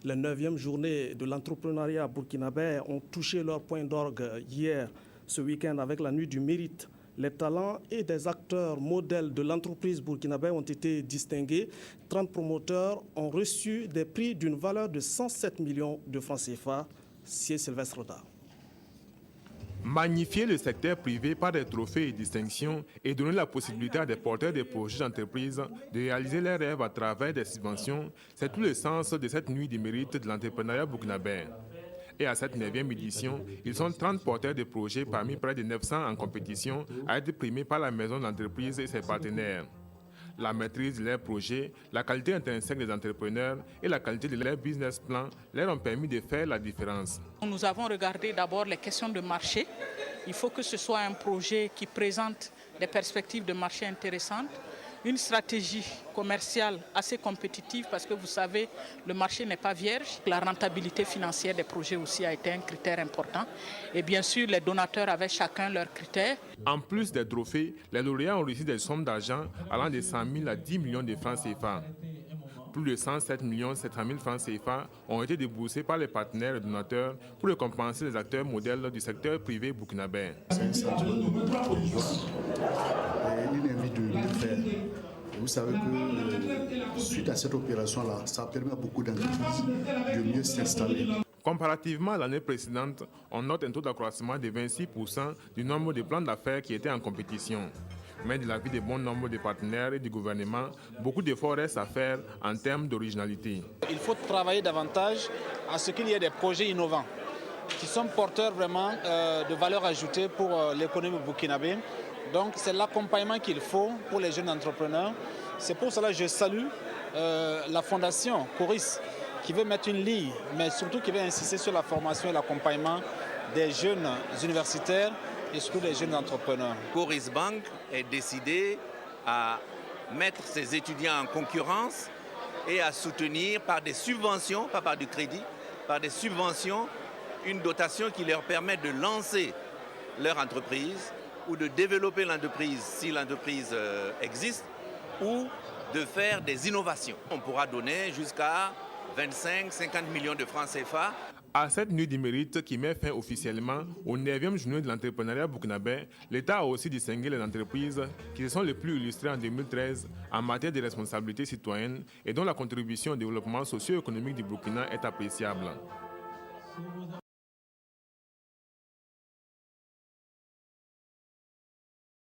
les 9e journées de l'entrepreneuriat burkinabé ont touché leur point d'orgue hier, ce week-end, avec la nuit du mérite. Les talents et des acteurs modèles de l'entreprise burkinabé ont été distingués. 30 promoteurs ont reçu des prix d'une valeur de 107 millions de francs CFA. C'est Sylvestre Roda. Magnifier le secteur privé par des trophées et distinctions et donner la possibilité à des porteurs de projets d'entreprise de réaliser leurs rêves à travers des subventions, c'est tout le sens de cette nuit du mérite de l'entrepreneuriat burkinabé. Et à cette 9e édition, ils sont 30 porteurs de projets parmi près de 900 en compétition à être primés par la maison de l'entreprise et ses partenaires. La maîtrise de leurs projets, la qualité intrinsèque des entrepreneurs et la qualité de leur business plan leur ont permis de faire la différence. Nous avons regardé d'abord les questions de marché. Il faut que ce soit un projet qui présente des perspectives de marché intéressantes, une stratégie commerciale assez compétitive parce que vous savez, le marché n'est pas vierge. La rentabilité financière des projets aussi a été un critère important. Et bien sûr, les donateurs avaient chacun leurs critères. En plus des trophées, les lauréats ont reçu des sommes d'argent allant de 100 000 à 10 millions de francs CFA. Plus de 107 700 000 francs CFA ont été déboursés par les partenaires et donateurs pour récompenser les acteurs modèles du secteur privé burkinabé. C'est un sentiment de joie et une envie de faire. Vous savez que suite à cette opération-là, ça permet à beaucoup d'entreprises de mieux s'installer. Comparativement à l'année précédente, on note un taux d'accroissement de 26% du nombre de plans d'affaires qui étaient en compétition. Mais de l'avis de bon nombre de partenaires et du gouvernement, beaucoup d'efforts restent à faire en termes d'originalité. Il faut travailler davantage à ce qu'il y ait des projets innovants qui sont porteurs vraiment de valeur ajoutée pour l'économie burkinabé. Donc c'est l'accompagnement qu'il faut pour les jeunes entrepreneurs. C'est pour cela que je salue la fondation Coris qui veut mettre une ligne, mais surtout qui veut insister sur la formation et l'accompagnement des jeunes universitaires et surtout des jeunes entrepreneurs. Coris Bank est décidé à mettre ses étudiants en concurrence et à soutenir par des subventions, pas par du crédit, par des subventions, une dotation qui leur permet de lancer leur entreprise ou de développer l'entreprise si l'entreprise existe ou de faire des innovations. On pourra donner jusqu'à 25-50 millions de francs CFA. À cette nuit du mérite qui met fin officiellement au 9e journée de l'entrepreneuriat burkinabé, l'État a aussi distingué les entreprises qui se sont les plus illustrées en 2013 en matière de responsabilité citoyenne et dont la contribution au développement socio-économique du Burkina est appréciable.